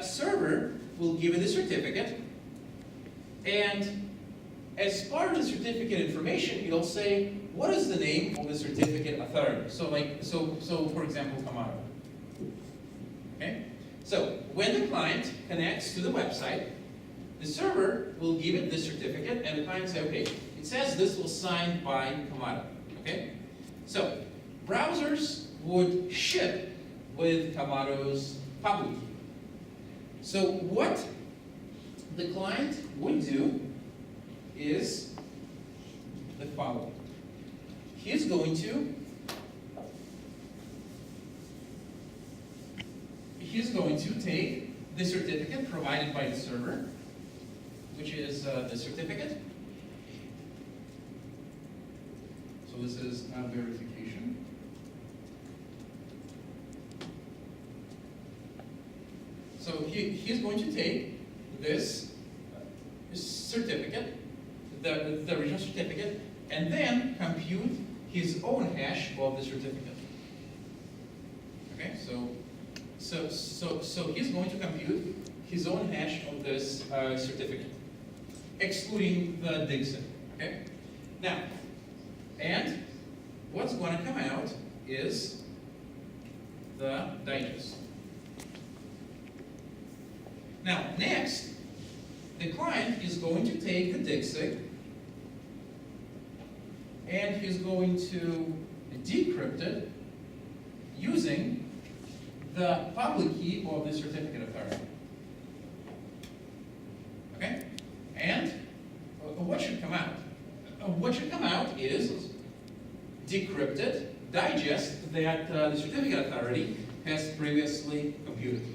server will give it the certificate, and as part of the certificate information, it'll say what is the name of the certificate authority. So for example, Kamado. Okay. So when the client connects to the website, the server will give it the certificate, and the client say, okay, it says this was signed by Kamado. Okay. So browsers would ship with Kamado's public key. So what the client would do is the following. He's going to take the certificate provided by the server, which is the certificate. So this is verification. So he's going to take this certificate, the original certificate, and then compute his own hash of the certificate. Okay, so he's going to compute his own hash of this certificate, excluding the DIGSIG. Okay, now, and what's going to come out is the digest. Now, next, the client is going to take the DIGSIG and he's going to decrypt it using the public key of the certificate authority. Okay? And what should come out? What should come out is decrypted digest that the certificate authority has previously computed.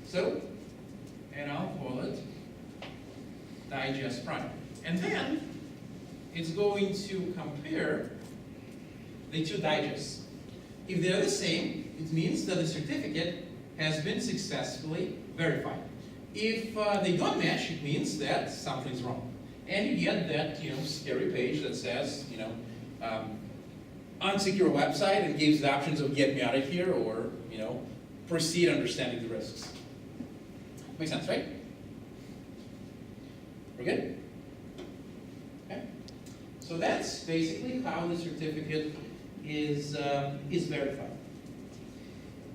So, and I'll call it digest prime. And then it's going to compare the two digests. If they're the same, it means that the certificate has been successfully verified. If they don't match, it means that something's wrong. And you get that scary page that says unsecure website and gives the options of get me out of here or proceed understanding the risks. Makes sense, right? We're good? Okay. So that's basically how the certificate is verified.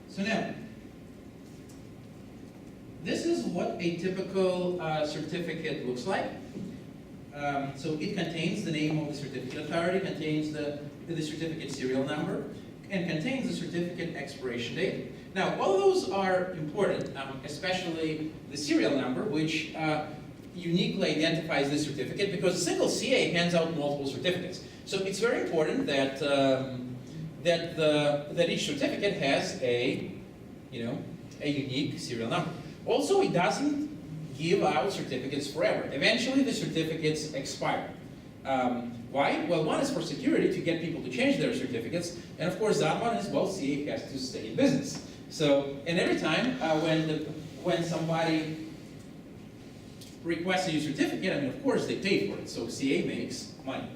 So now, this is what a typical certificate looks like. So it contains the name of the certificate authority, contains the certificate serial number, and contains the certificate expiration date. Now, all those are important, especially the serial number, which uniquely identifies the certificate, because a single CA hands out multiple certificates. So it's very important that that each certificate has a unique serial number. Also, it doesn't give out certificates forever. Eventually, the certificates expire. Why? Well, one is for security, to get people to change their certificates, and of course, that one is, well, CA has to stay in business. So, and every time when somebody requests a new certificate, I mean, of course, they pay for it, so CA makes money.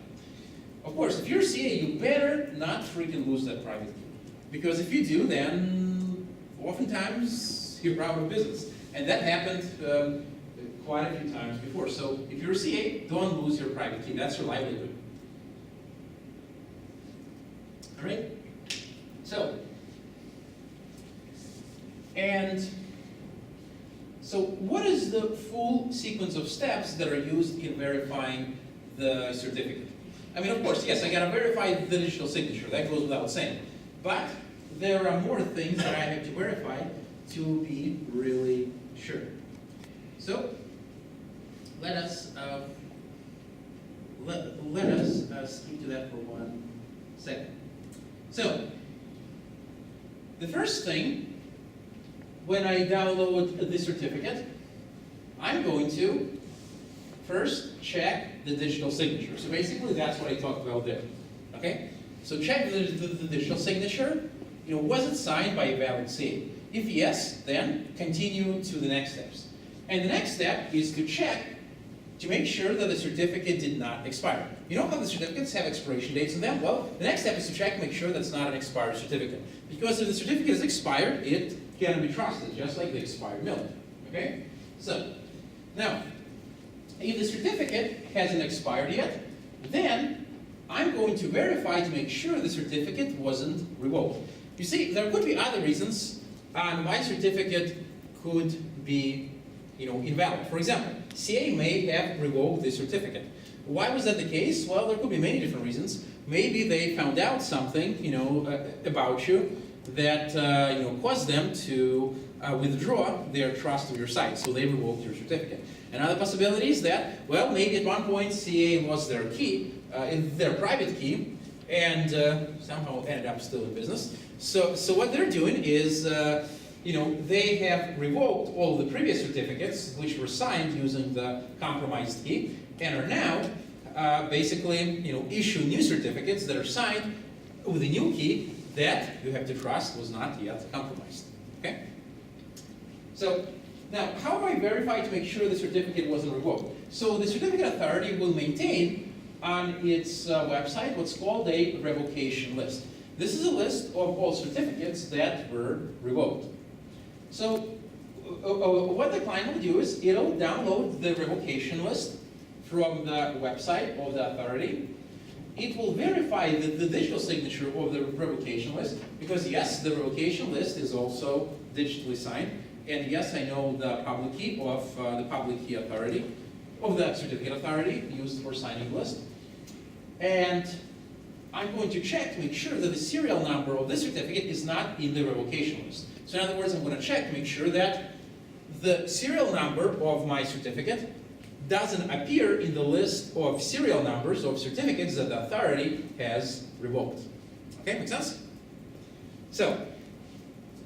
Of course, if you're CA, you better not freaking lose that private key, because if you do, then oftentimes you're out of business, and that happened quite a few times before. So, if you're a CA, don't lose your private key. That's your livelihood. All right. So what is the full sequence of steps that are used in verifying the certificate? I mean, of course, yes, I gotta verify the digital signature. That goes without saying. But there are more things that I have to verify to be really sure. So let us speak to that for 1 second. So the first thing, when I download the certificate, I'm going to first check the digital signature. So basically, that's what I talked about there. Okay? So check the digital signature. Was it signed by a valid CA? If yes, then continue to the next steps. And the next step is to check to make sure that the certificate did not expire. You know how the certificates have expiration dates in them? Well, the next step is to check, make sure that's not an expired certificate. Because if the certificate is expired, it cannot be trusted, just like the expired milk. Okay? So, now, if the certificate hasn't expired yet, then I'm going to verify to make sure the certificate wasn't revoked. You see, there could be other reasons why certificate could be invalid. For example, CA may have revoked the certificate. Why was that the case? Well, there could be many different reasons. Maybe they found out something, about you that caused them to withdraw their trust of your site, so they revoked your certificate. Another possibility is that, well, maybe at one point CA lost their key, their private key, and somehow ended up still in business. So what they're doing is, they have revoked all the previous certificates which were signed using the compromised key, and are now basically, issue new certificates that are signed with a new key that you have to trust was not yet compromised. Okay? So now, how do I verify to make sure the certificate wasn't revoked? So the certificate authority will maintain on its website what's called a revocation list. This is a list of all certificates that were revoked. So what the client will do is it'll download the revocation list from the website of the authority. It will verify the digital signature of the revocation list, because yes, the revocation list is also digitally signed, and yes, I know the public key of the public key authority, of the certificate authority used for signing the list. And I'm going to check to make sure that the serial number of this certificate is not in the revocation list. So in other words, I'm going to check to make sure that the serial number of my certificate doesn't appear in the list of serial numbers of certificates that the authority has revoked. Okay, make sense? So,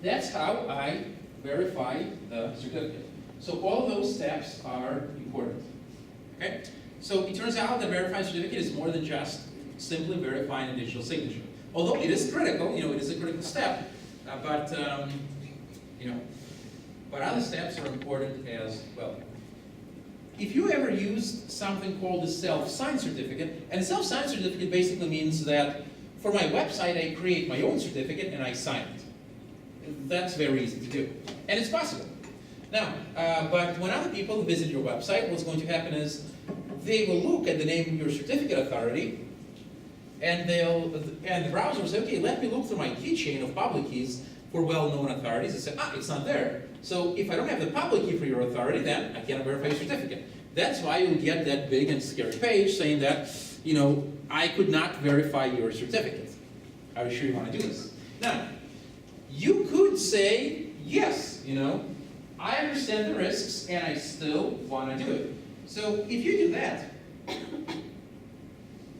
that's how I verify the certificate. So all those steps are important. Okay? So it turns out that verifying a certificate is more than just simply verifying a digital signature. Although it is critical, it is a critical step, but other steps are important as well. If you ever used something called a self-signed certificate, and a self-signed certificate basically means that for my website I create my own certificate and I sign it. That's very easy to do. And it's possible. Now, but when other people visit your website, what's going to happen is they will look at the name of your certificate authority, and the browser will say, okay, let me look through my keychain of public keys for well-known authorities and say, it's not there. So if I don't have the public key for your authority, then I cannot verify your certificate. That's why you'll get that big and scary page saying that, I could not verify your certificate. Are you sure you want to do this? Now, you could say, yes, I understand the risks and I still want to do it. So if you do that,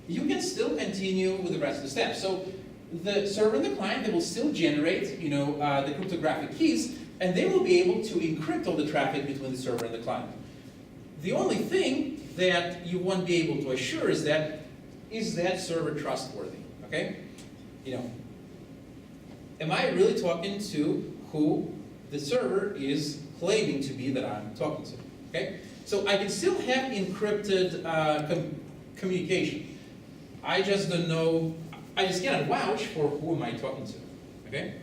you can still continue with the rest of the steps. So the server and the client, they will still generate, the cryptographic keys, and they will be able to encrypt all the traffic between the server and the client. The only thing that you won't be able to assure is that server trustworthy? Okay? Am I really talking to who the server is claiming to be that I'm talking to? Okay? So I can still have encrypted communication. I just don't know, I just cannot vouch for who am I talking to. Okay?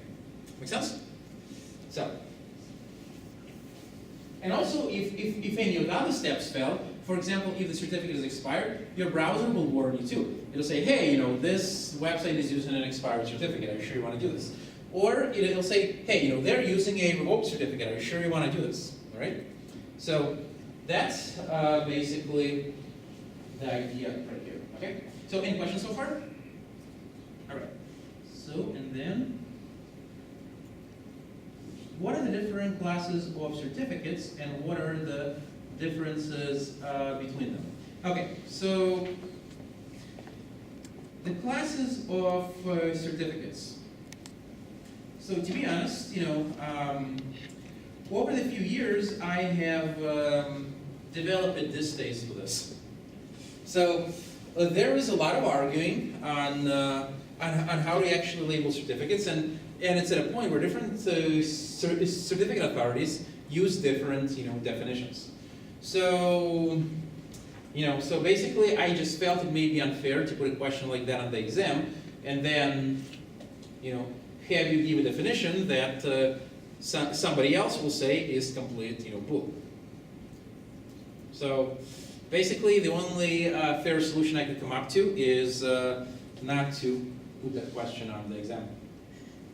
Make sense? So, and also if any of the other steps fail, for example, if the certificate is expired, your browser will warn you too. It'll say, hey, this website is using an expired certificate. Are you sure you want to do this? Or it'll say, hey, they're using a revoked certificate. Are you sure you want to do this? All right? So that's basically the idea right here. Okay? So any questions so far? All right. So, and then, what are the different classes of certificates and what are the differences between them? Okay, so the classes of certificates. So to be honest, over the few years I have developed a distaste for this. So there is a lot of arguing on how to actually label certificates, and it's at a point where different certificate authorities use different definitions. So so basically I just felt it may be unfair to put a question like that on the exam and then have you give a definition that somebody else will say is complete, bool. So basically, the only fair solution I could come up to is not to put that question on the exam.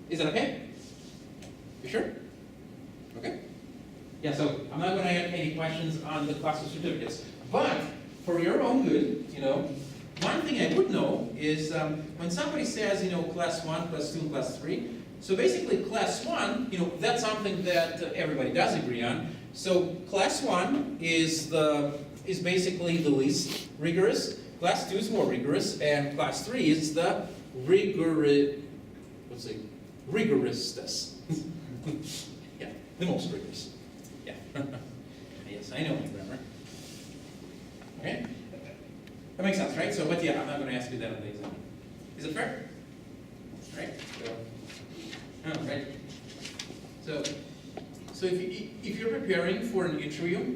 Is that okay? You sure? Okay. Yeah, so I'm not going to add any questions on the class of certificates. But for your own good, one thing I would know is when somebody says, class 1, class 2, class 3, so basically class 1, that's something that everybody does agree on. So class 1 is basically the least rigorous, class 2 is more rigorous, and class 3 is the rigorousness. Yeah, the most rigorous. Yeah. Yes, I know my grammar. Okay? That makes sense, right? So, but yeah, I'm not going to ask you that on the exam. Is it fair? Right? Right. So if you're preparing for an interview,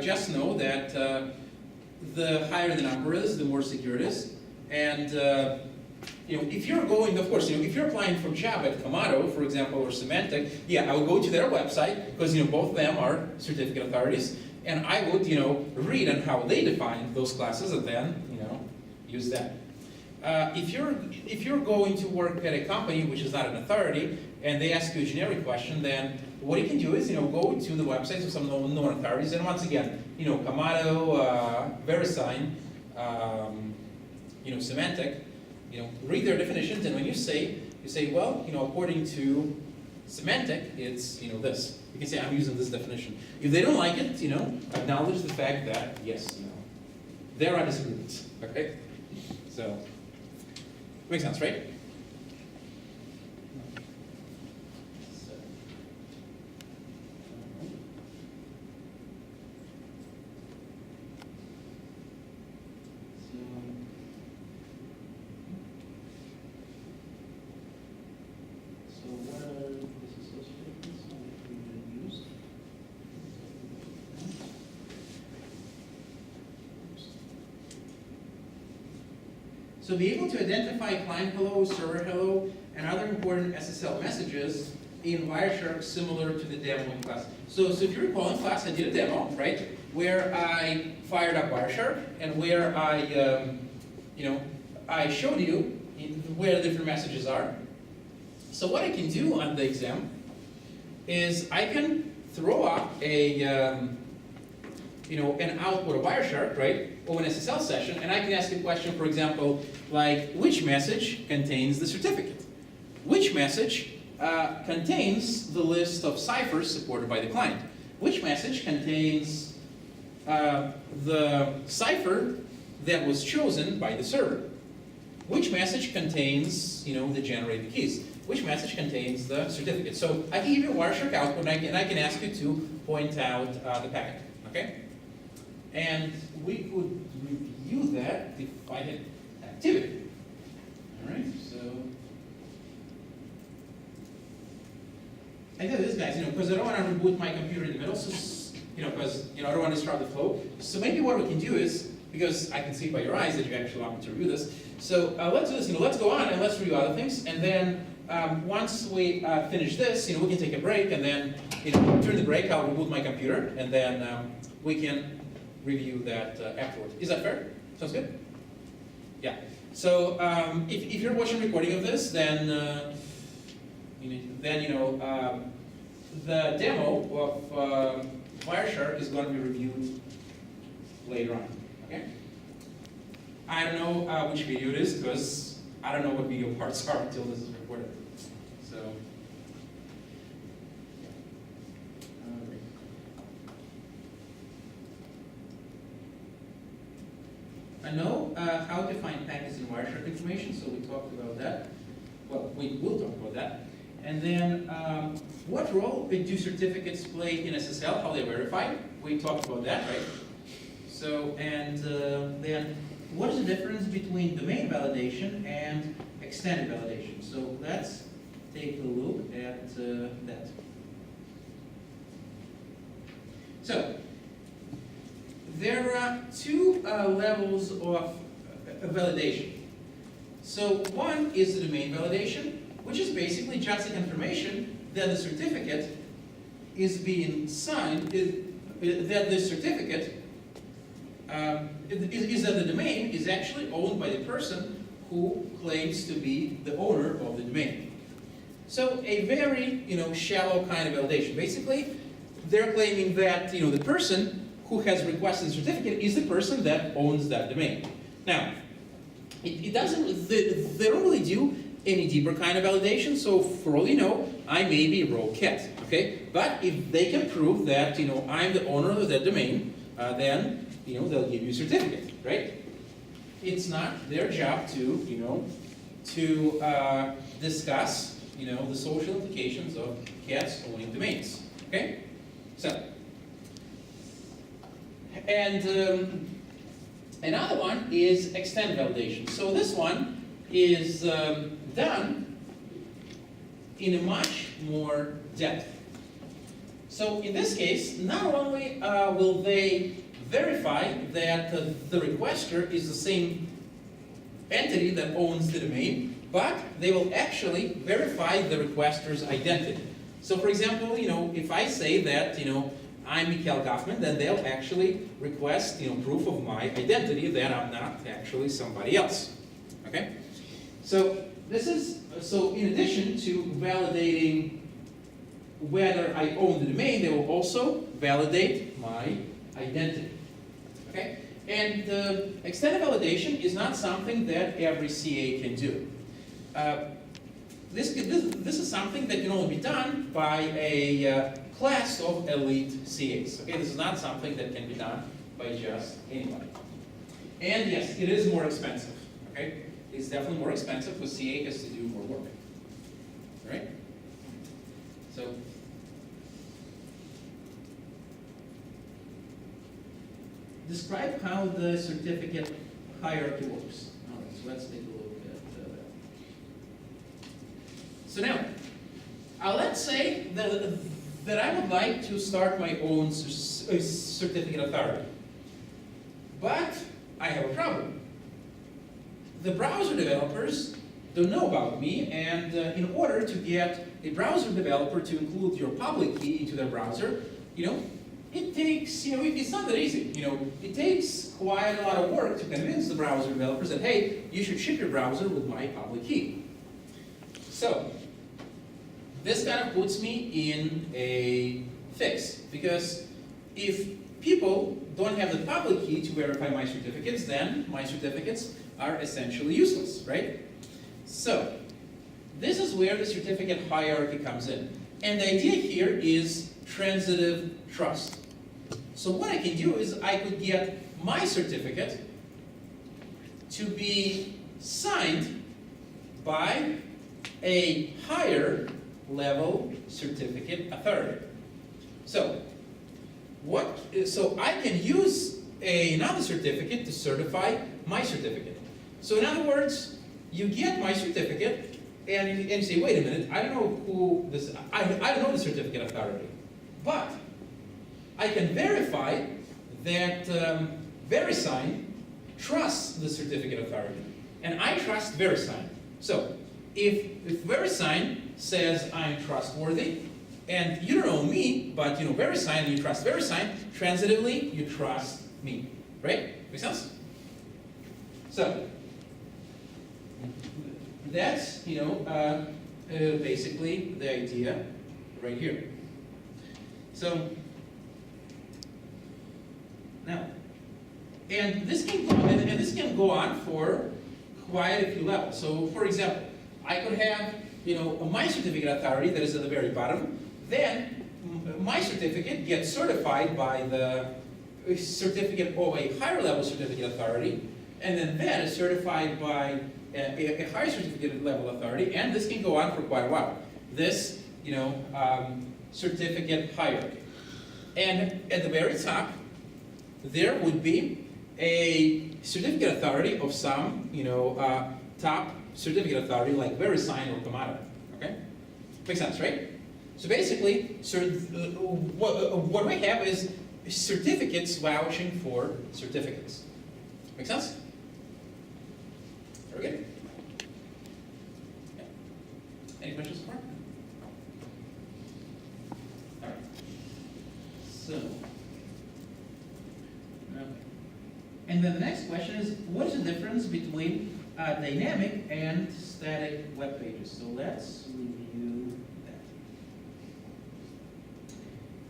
just know that the higher the number is, the more secure it is. And if you're going, of course, if you're applying for a job at Kamado, for example, or Symantec, yeah, I would go to their website because both of them are certificate authorities, and I would read on how they define those classes, and then use that. If you're going to work at a company which is not an authority, and they ask you a generic question, then what you can do is go to the websites of some known authorities, and once again, Kamado, VeriSign, Symantec, read their definitions, and when you say, well, according to Symantec, it's this. You can say, I'm using this definition. If they don't like it, acknowledge the fact that, yes, there are disagreements, okay? So, makes sense, right? So be able to identify client hello, server hello, and other important SSL messages in Wireshark similar to the demo in class. So if you recall in class, I did a demo, right, where I fired up Wireshark and where I showed you where the different messages are. So what I can do on the exam is I can throw up an output of Wireshark, right, or an SSL session, and I can ask a question, for example, like, which message contains the certificate? Which message contains the list of ciphers supported by the client? Which message contains the cipher that was chosen by the server? Which message contains, the generated keys? Which message contains the certificate? So I can give you a Wireshark output, and I can ask you to point out the packet, okay? And we could review that if I had activity. All right, so I did this, guys, because I don't want to reboot my computer in the middle, so because I don't want to disrupt the flow. So maybe what we can do is, because I can see by your eyes that you actually want me to review this. So let's do this. Let's go on and let's review other things, and then once we finish this, we can take a break, and then during the break I'll reboot my computer, and then we can review that afterwards. Is that fair? Sounds good? Yeah. So if you're watching a recording of this, then the demo of Wireshark is going to be reviewed later on. Okay. I don't know which video it is because I don't know what video parts are until this is recorded. So. I know how to find packets in Wireshark information, so we talked about that. Well, we will talk about that. And then, what role do certificates play in SSL, how they're verified? We talked about that, right? So, and then, what is the difference between domain validation and extended validation? So let's take a look at that. So, there are two levels of validation. So one is the domain validation, which is basically just a confirmation that the certificate is being signed, that the certificate is that the domain is actually owned by the person who claims to be the owner of the domain. So a very, shallow kind of validation. Basically, they're claiming that, the person who has requested the certificate is the person that owns that domain. Now, it doesn't, they don't really do any deeper kind of validation, so for all you know, I may be Rollcat, okay? But if they can prove that, I'm the owner of that domain, then, they'll give you a certificate, right? It's not their job to, discuss, the social implications of cats owning domains, okay? So, and another one is extended validation. So this one is done in a much more depth. So in this case, not only will they verify that the requester is the same entity that owns the domain, but they will actually verify the requester's identity. So for example, if I say that, I'm Mikhail Kaufman, then they'll actually request, proof of my identity that I'm not actually somebody else. Okay? So this is, so in addition to validating whether I own the domain, they will also validate my identity. Okay? And extended validation is not something that every CA can do. This is something that can only be done by a class of elite CAs. Okay, this is not something that can be done by just anybody. And yes, it is more expensive. Okay, it's definitely more expensive because CA has to do more work. Right? So. Describe how the certificate hierarchy works. All right, so let's take a look at that. So now, let's say that I would like to start my own certificate authority. But I have a problem. The browser developers don't know about me, and in order to get a browser developer to include your public key into their browser, it takes, it's not that easy. It takes quite a lot of work to convince the browser developers that, hey, you should ship your browser with my public key. So, this kind of puts me in a fix, because if people don't have the public key to verify my certificates, then my certificates are essentially useless, right? So, this is where the certificate hierarchy comes in. And the idea here is transitive trust. So what I can do is I could get my certificate to be signed by a higher level certificate authority. So I can use another certificate to certify my certificate. So in other words, you get my certificate and you say, wait a minute, I don't know who this, I don't know the certificate authority. But I can verify that VeriSign trusts the certificate authority. And I trust VeriSign. So if VeriSign says I'm trustworthy, and you don't know me, but VeriSign, you trust VeriSign, transitively you trust me. Right? Make sense? So that's basically the idea right here. So now, and this can go on for quite a few levels. So for example, I could have my certificate authority that is at the very bottom. Then my certificate gets certified by the certificate of a higher level certificate authority, and then that is certified by a higher certificate level authority, and this can go on for quite a while. This, certificate hierarchy. And at the very top, there would be a certificate authority of some, top certificate authority like VeriSign or Kamada. Okay? Makes sense, right? So basically, what we have is certificates vouching for certificates. Make sense? Very good. Any questions so far? All right. So, and then the next question is, what is the difference between dynamic and static web pages? So let's review that.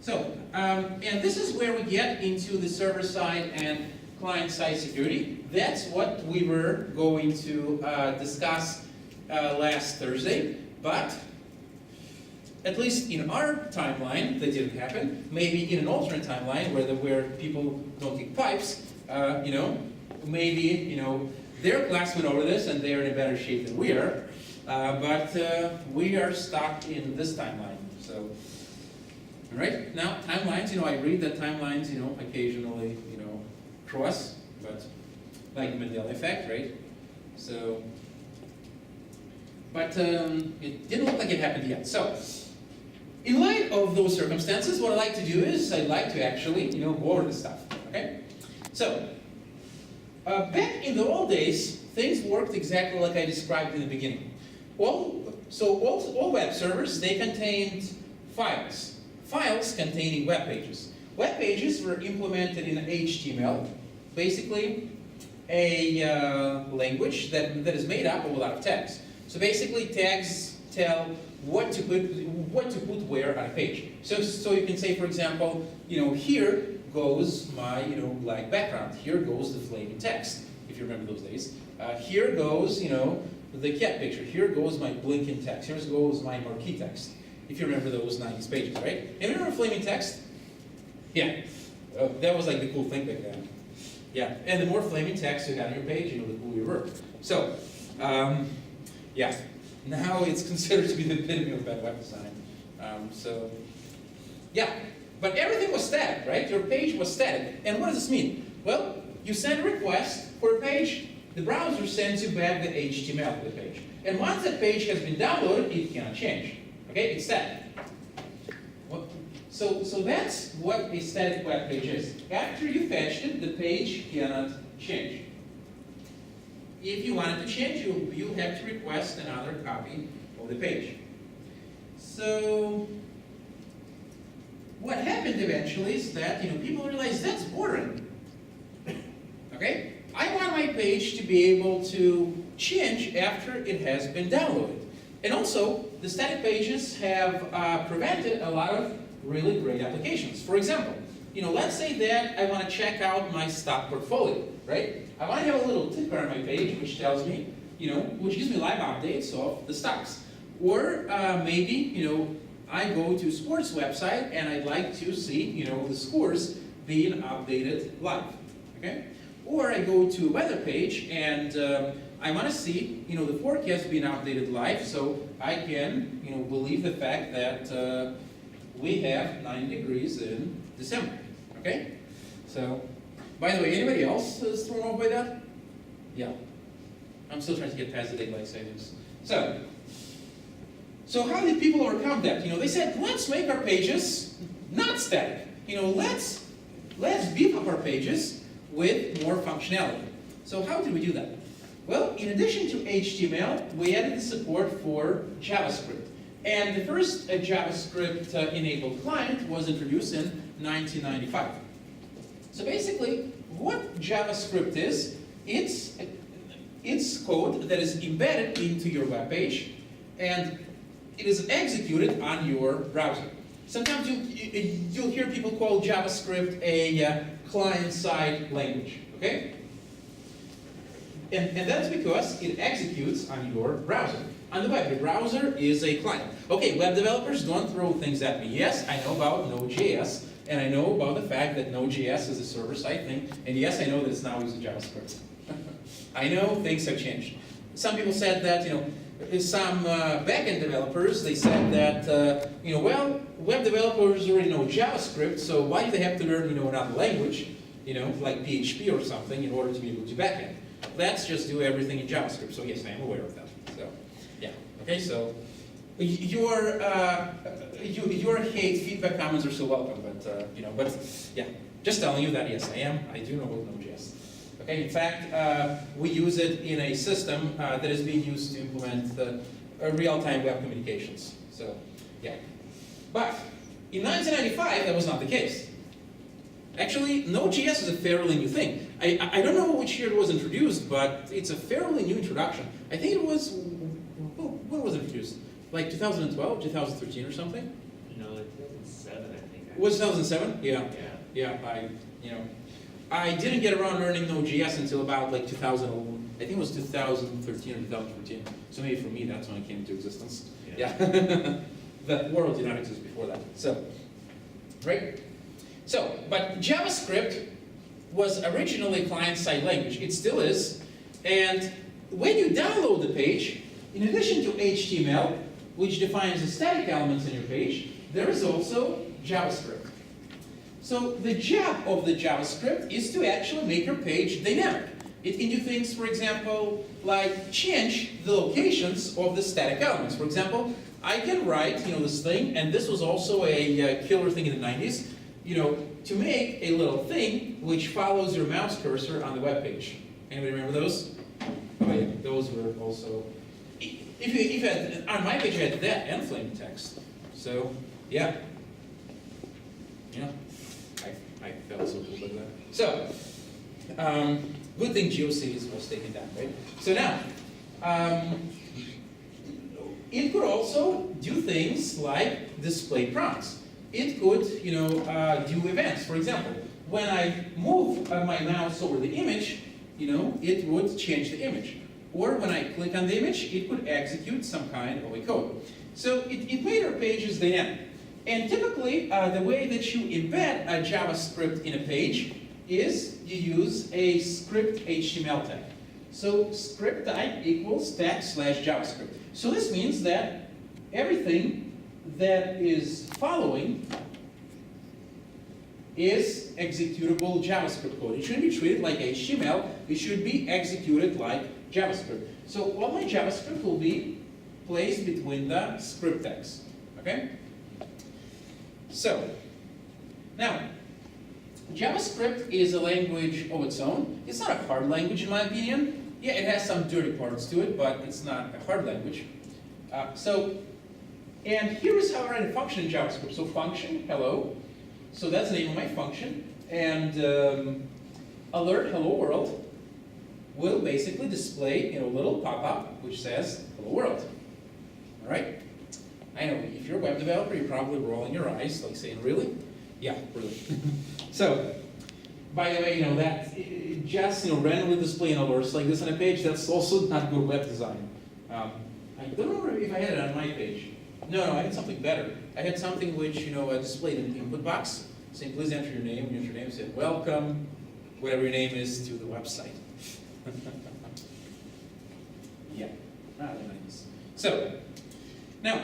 So, and this is where we get into the server side and client side security. That's what we were going to discuss last Thursday, but at least in our timeline, that didn't happen. Maybe in an alternate timeline where people don't kick pipes, maybe their class went over this and they're in a better shape than we are. But we are stuck in this timeline. So, all right, now timelines. I read that timelines, occasionally, cross, but like Mandela effect, right? So, but it didn't look like it happened yet. So, in light of those circumstances, what I like to do is I like to actually, go over the stuff. Okay. So, back in the old days, things worked exactly like I described in the beginning. All web servers, they contained files. Files containing web pages. Web pages were implemented in HTML, basically a language that is made up of a lot of tags. So basically, tags tell what to put where on a page. So you can say, for example, here goes my black background. Here goes the flaming text, if you remember those days. Here goes the cat picture. Here goes my blinking text. Here goes my marquee text, if you remember those 90s pages, right? And remember flaming text? Yeah, that was like the cool thing back then. Yeah, and the more flaming text you had on your page, the cooler you were. So, yeah, now it's considered to be the epitome of bad web design. Yeah, but everything was static, right? Your page was static. And what does this mean? Well, you send a request for a page, the browser sends you back the HTML to the page. And once that page has been downloaded, it cannot change. Okay, it's static. So that's what a static web page is. After you fetched it, the page cannot change. If you want it to change, you have to request another copy of the page. So what happened eventually is that people realized that's boring. Okay? I want my page to be able to change after it has been downloaded. And also, the static pages have prevented a lot of really great applications. For example, let's say that I want to check out my stock portfolio, right? I want to have a little ticker on my page which tells me, which gives me live updates of the stocks. Or maybe, I go to a sports website and I'd like to see, the scores being updated live, okay? Or I go to a weather page and I want to see, the forecast being updated live, so I can, believe the fact that we have 90 degrees in December, okay? So, by the way, anybody else is thrown off by that? Yeah. I'm still trying to get past the daylight savings. So how did people overcome that? They said, let's make our pages not static. Let's beef up our pages with more functionality. So how did we do that? Well, in addition to HTML, we added the support for JavaScript. And the first JavaScript-enabled client was introduced in 1995. So basically, what JavaScript is, it's code that is embedded into your web page, and it is executed on your browser. Sometimes you'll hear people call JavaScript a client-side language, okay? And that's because it executes on your browser. On the web, the browser is a client. Okay, web developers, don't throw things at me. Yes, I know about Node.js, and I know about the fact that Node.js is a server-side thing, and yes, I know that it's now using JavaScript. I know things have changed. Some people said that, some backend developers, they said that, well, web developers already know JavaScript, so why do they have to learn, another language, like PHP or something in order to be able to do backend? Let's just do everything in JavaScript. So yes, I am aware of that. So, yeah. Okay, so your hate feedback comments are so welcome, but yeah, just telling you that yes, I do know about Node.js. Okay, in fact, we use it in a system that is being used to implement real-time web communications. So, yeah. But in 1995, that was not the case. Actually, Node.js is a fairly new thing. I don't know which year it was introduced, but it's a fairly new introduction. I think it was, when was it introduced? Like 2012, 2013 or something? No, like 2007, I think. Was 2007? Yeah. Yeah. Yeah, I didn't get around learning Node.js until about like 2011. I think it was 2013 or 2014. So maybe for me, that's when it came into existence. Yeah. The world did not exist before that. So, right? So, but JavaScript was originally a client-side language. It still is. And when you download the page, in addition to HTML, which defines the static elements in your page, there is also JavaScript. So the job of the JavaScript is to actually make your page dynamic. It can do things, for example, like change the locations of the static elements. For example, I can write, this thing, and this was also a killer thing in the 90s, to make a little thing which follows your mouse cursor on the web page. Anybody remember those? Oh yeah, those were also. If you had, on my page, I had that and plain text. So yeah, I felt so good about that. So good thing GeoCities was taken down, right? So now, it could also do things like display prompts. It could, do events. For example, when I move my mouse over the image, it would change the image. Or when I click on the image, it could execute some kind of a code. So it made our pages dynamic. And typically, the way that you embed a JavaScript in a page is you use a script HTML tag. So script type equals tag/JavaScript. So this means that everything that is following is executable JavaScript code. It shouldn't be treated like HTML. It should be executed like JavaScript. So all my JavaScript will be placed between the script tags. Okay? So, now, JavaScript is a language of its own. It's not a hard language in my opinion. Yeah, it has some dirty parts to it, but it's not a hard language. And here is how I write a function in JavaScript. So function, hello. So that's the name of my function. And alert hello world will basically display a little pop-up which says hello world. All right? I know, if you're a web developer, you're probably rolling your eyes, like saying, really? Yeah, really. So, by the way, that just randomly displaying alerts like this on a page, that's also not good web design. I don't remember if I had it on my page. No, I had something better. I had something which, displayed in the input box, saying, please enter your name. You enter your name, said, welcome, whatever your name is, to the website. Yeah, rather nice. So, now,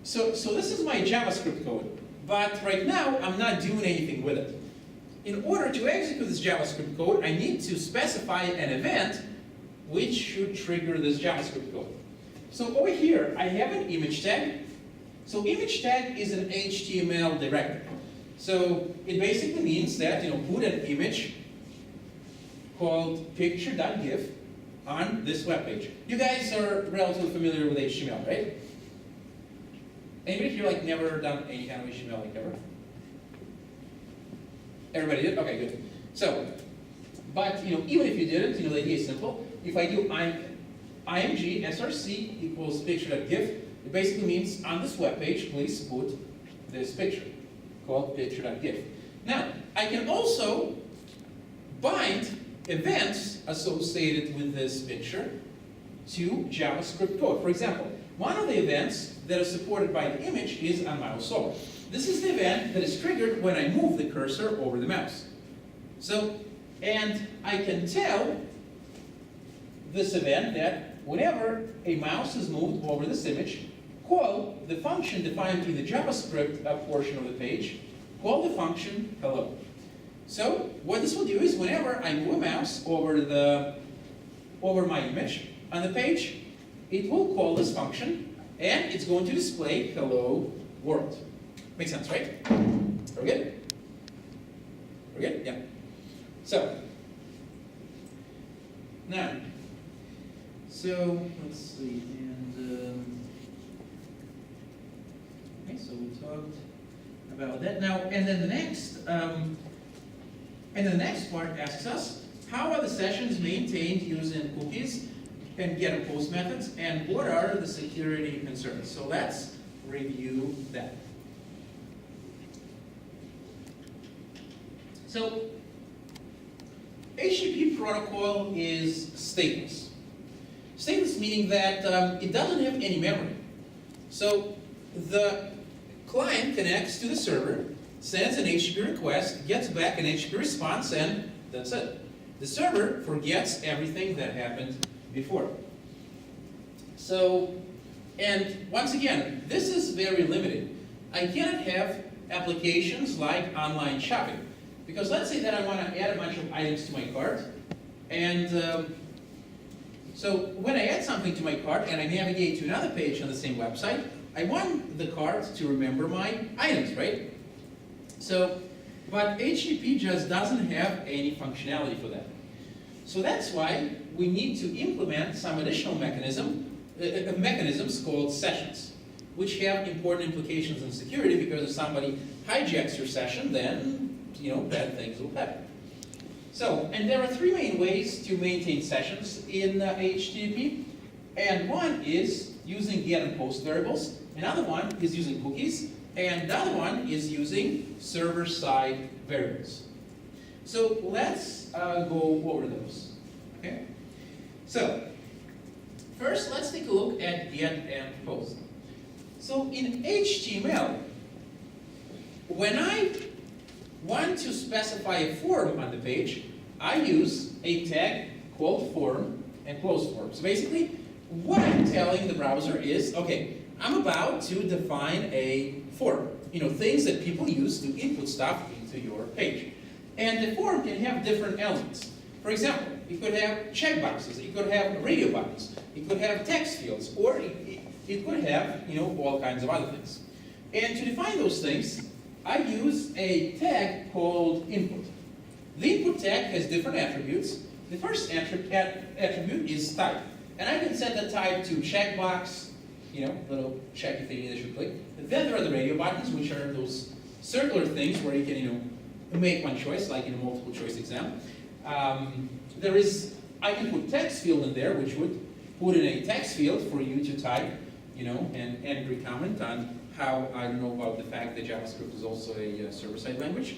so this is my JavaScript code, but right now I'm not doing anything with it. In order to execute this JavaScript code, I need to specify an event which should trigger this JavaScript code. So over here, I have an image tag. So image tag is an HTML directive. So it basically means that, put an image called picture.gif on this web page. You guys are relatively familiar with HTML, right? Anybody here never done any kind of HTML ever? Everybody did? Okay, good. So, but even if you didn't, the idea is simple. If I do img src equals picture.gif, it basically means on this web page, please put this picture called picture.gif. Now, I can also bind events associated with this picture to JavaScript code. For example, one of the events that is supported by the image is on mouse over. This is the event that is triggered when I move the cursor over the mouse. So, and I can tell this event that whenever a mouse is moved over this image, call the function defined in the JavaScript portion of the page, call the function hello. So what this will do is whenever I move a mouse over my image on the page, it will call this function and it's going to display hello world. Makes sense, right? Are we good? We're good? Yeah. So now, let's see, and So we talked about that now, and then the next part asks us, how are the sessions maintained using cookies and get and post methods, and what are the security concerns? So let's review that. So HTTP protocol is stateless. Stateless meaning that it doesn't have any memory. So the client connects to the server, sends an HTTP request, gets back an HTTP response, and that's it. The server forgets everything that happened before. So, and once again, this is very limited. I cannot have applications like online shopping. Because let's say that I want to add a bunch of items to my cart, and so when I add something to my cart and I navigate to another page on the same website, I want the cart to remember my items, right? So, but HTTP just doesn't have any functionality for that. So that's why we need to implement some additional mechanisms called sessions, which have important implications in security, because if somebody hijacks your session, then bad things will happen. So, and there are three main ways to maintain sessions in HTTP, and one is using get and post variables, another one is using cookies, and the other one is using server-side variables. So let's go over those. Okay. So first, let's take a look at get and post. So in HTML, when I want to specify a form on the page, I use a tag called form and close form. So basically, what I'm telling the browser is, okay, I'm about to define a form. Things that people use to input stuff into your page. And the form can have different elements. For example, it could have checkboxes, it could have radio buttons, it could have text fields, or it could have, all kinds of other things. And to define those things, I use a tag called input. The input tag has different attributes. The first attribute is type. And I can set the type to checkbox, little check if they need to click. Then there are the radio buttons, which are those circular things where you can, make one choice, like in a multiple choice exam. I can put text field in there, which would put in a text field for you to type, and angry comment on how I don't know about the fact that JavaScript is also a server-side language.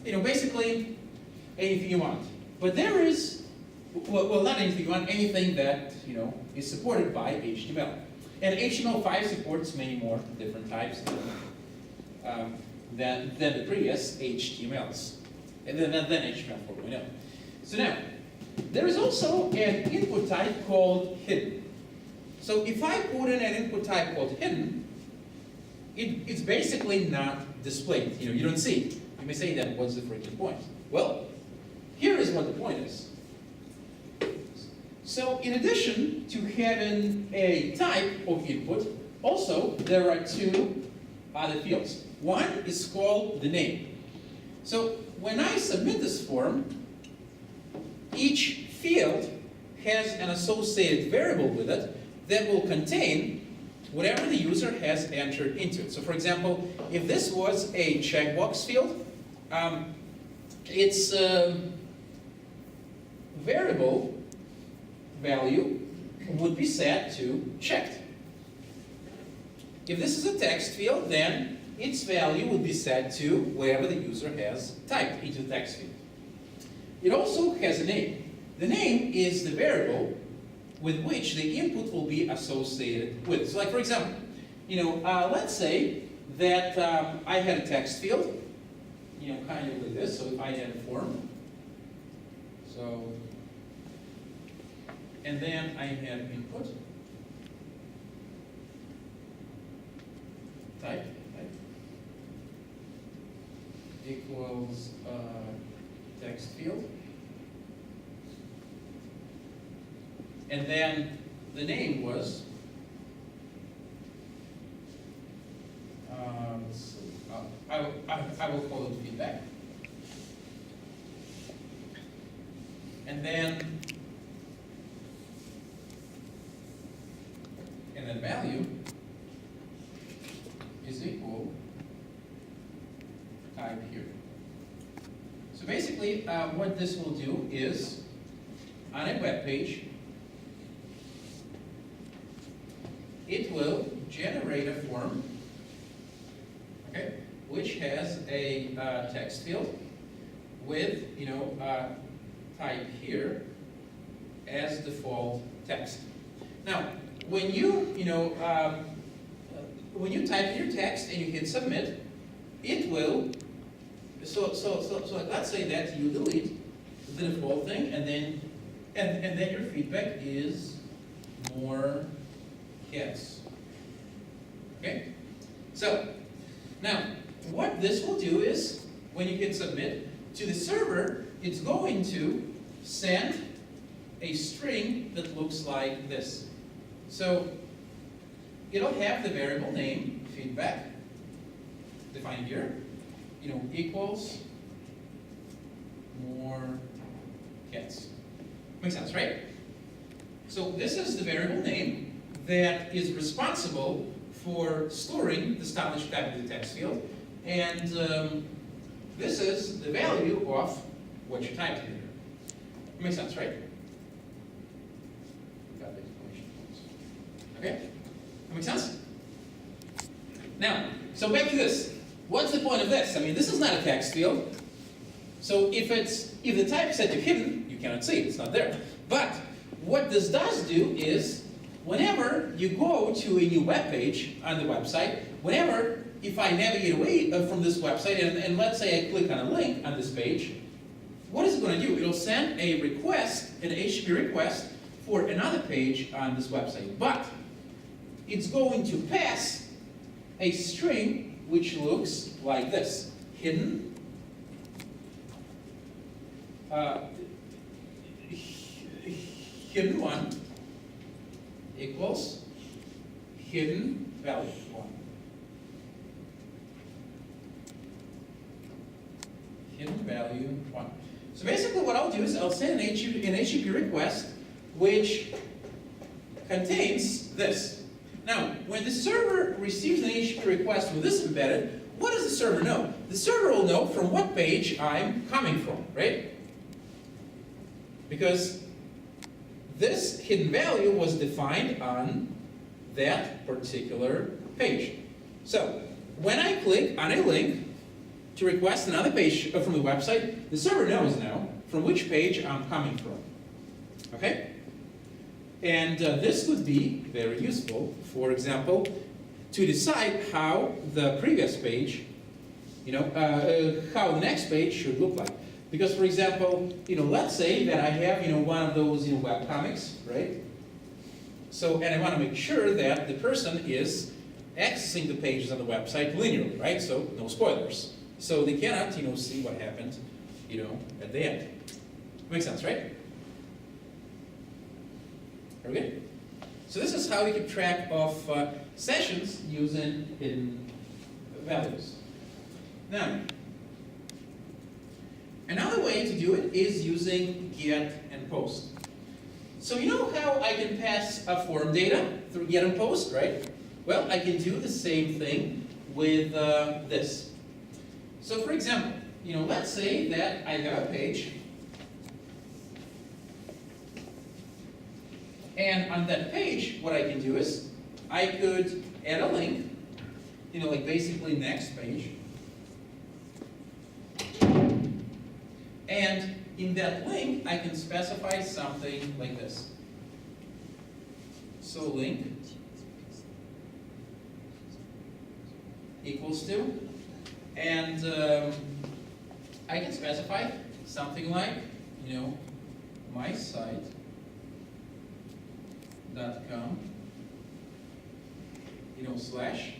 Basically anything you want. But there is, well, not anything you want, anything that is supported by HTML. And HTML5 supports many more different types than the previous HTMLs, and then HTML 4.0. So now, there is also an input type called hidden. So if I put in an input type called hidden, it's basically not displayed. You don't see it. You may say then, what's the freaking point? Well, here is what the point is. So in addition to having a type of input, also there are two other fields. One is called the name. So when I submit this form, each field has an associated variable with it that will contain whatever the user has entered into it. So for example, if this was a checkbox field, its variable value would be set to checked. If this is a text field, then its value would be set to whatever the user has typed into the text field. It also has a name. The name is the variable with which the input will be associated with. So like for example, let's say that I had a text field, kind of like this, so if I had a form, and then I have input, type equals text field, and then the name was, let's see, I will call it feedback, and then value is equal type here. So basically, what this will do is, on a web page, it will generate a form, okay, which has a text field with, type here as default text. Now, when you type in your text and you hit submit, it will. So let's say that you delete the default thing, and then your feedback is more cats. Okay. So now, what this will do is, when you hit submit to the server, it's going to send a string that looks like this. So it'll have the variable name feedback defined here, equals more cats. Makes sense, right? So this is the variable name that is responsible for storing the established type of the text field, and this is the value of what you typed in here. Makes sense, right? Got the explanation points. Okay? That makes sense? Now, so back to this. What's the point of this? I mean, this is not a text field. So if the type is set to hidden, you cannot see it, it's not there. But what this does do is, whenever you go to a new web page on the website, if I navigate away from this website, and let's say I click on a link on this page, what is it going to do? It'll send a request, an HTTP request, for another page on this website. But it's going to pass a string which looks like this. Hidden hidden 1 equals hidden value 1. Hidden value 1. So basically what I'll do is I'll send an HTTP request which contains this. Now, when the server receives an HTTP request with this embedded, what does the server know? The server will know from what page I'm coming from, right? Because this hidden value was defined on that particular page. So, when I click on a link to request another page from the website, the server knows now from which page I'm coming from. Okay? And this would be very useful, for example, to decide how the previous page, how the next page should look like. Because, for example, let's say that I have, one of those, web comics, right? So, and I want to make sure that the person is accessing the pages on the website linearly, right? So, no spoilers. So they cannot, see what happened, at the end. Makes sense, right? Okay? So this is how we keep track of sessions using hidden values. Now, another way to do it is using get and post. So you know how I can pass a form data through get and post, right? Well, I can do the same thing with this. So for example, let's say that I have a page, and on that page, what I can do is, I could add a link, like basically next page. And in that link, I can specify something like this. So link equals to, and I can specify something like, my site.com slash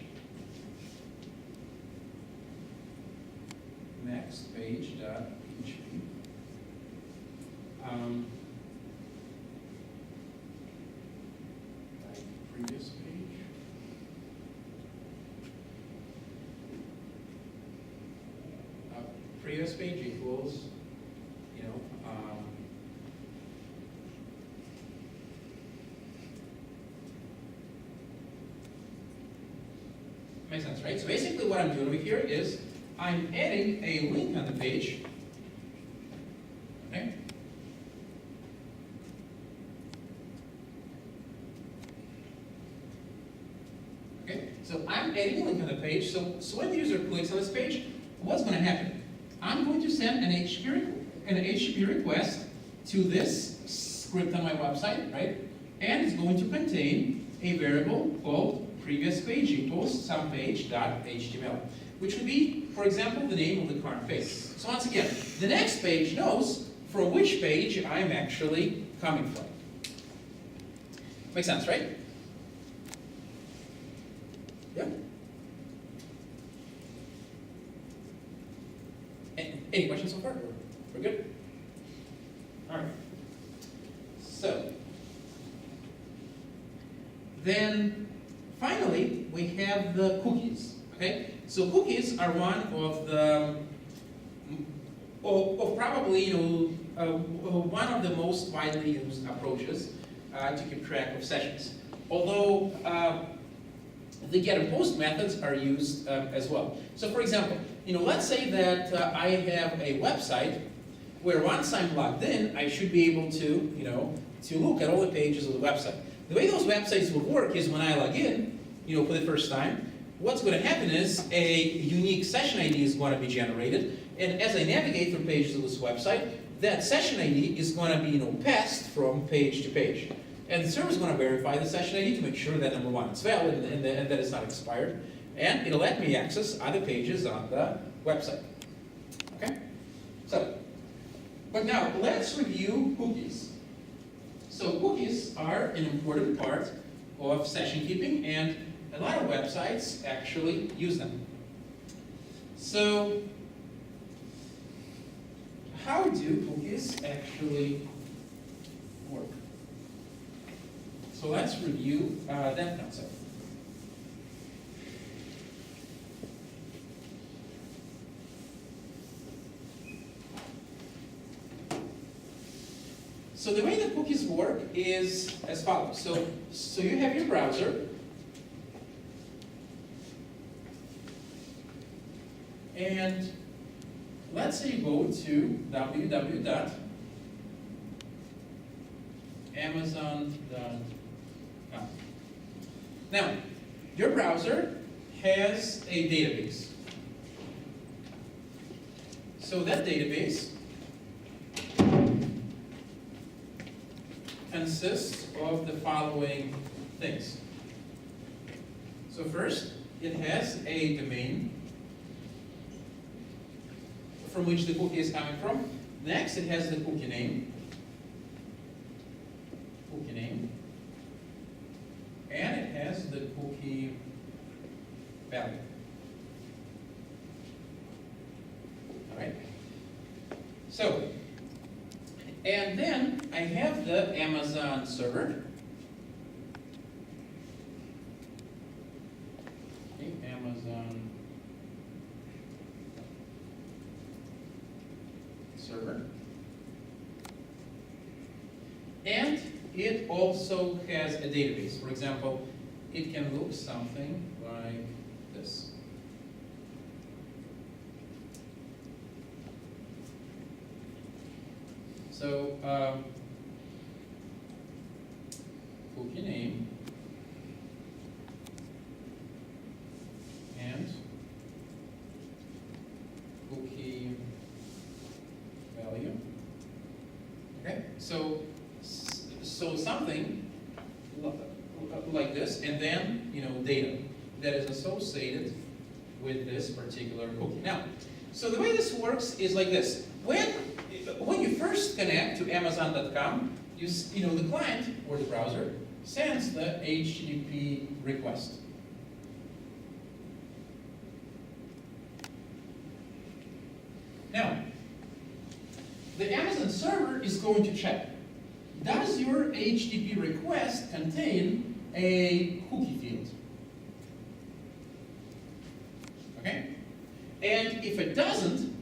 next page dot php. Previous page. Previous page equals, Makes sense, right? So basically what I'm doing over here is I'm adding a link on the page. Okay? Okay, so I'm adding a link on the page, so when the user clicks on this page, what's going to happen? I'm going to send an HTTP request to this script on my website, right? And it's going to contain a variable called previous page equals somepage.html, which would be, for example, the name of the current page. So once again, the next page knows from which page I'm actually coming from. Makes sense, right? Yeah. Any questions so far? We're good? All right. So, then finally, we have the cookies. Okay? So cookies are one of the, probably, one of the most widely used approaches to keep track of sessions. Although, the get and post methods are used as well. So for example, let's say that I have a website where once I'm logged in, I should be able to, to look at all the pages of the website. The way those websites will work is when I log in, for the first time, what's going to happen is a unique session ID is going to be generated, and as I navigate through pages of this website, that session ID is going to be, passed from page to page. And the server is going to verify the session ID to make sure that number one, it's valid and that it's not expired. And it'll let me access other pages on the website. Okay? So, but now let's review cookies. So cookies are an important part of session keeping, and a lot of websites actually use them. So, how do cookies actually work? So let's review that concept. So the way that cookies work is as follows. So you have your browser, and let's say you go to www.amazon.com. Now, your browser has a database. So that database consists of the following things. So first, it has a domain from which the cookie is coming from. Next, it has the cookie name. And it has the cookie value. All right. So, and then I have the Amazon server. Okay, Amazon server. And it also has a database. For example, it can look something like this. So, cookie name and cookie value. Okay, so something like this, and then data that is associated with this particular cookie. Now, so the way this works is like this: when you first connect to Amazon.com, the client or the browser sends the HTTP request. Now, the Amazon server is going to check. Does your HTTP request contain a cookie field? Okay? And if it doesn't,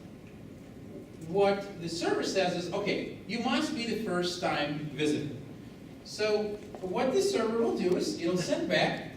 what the server says is, okay, you must be the first time visitor. So what the server will do is it'll send back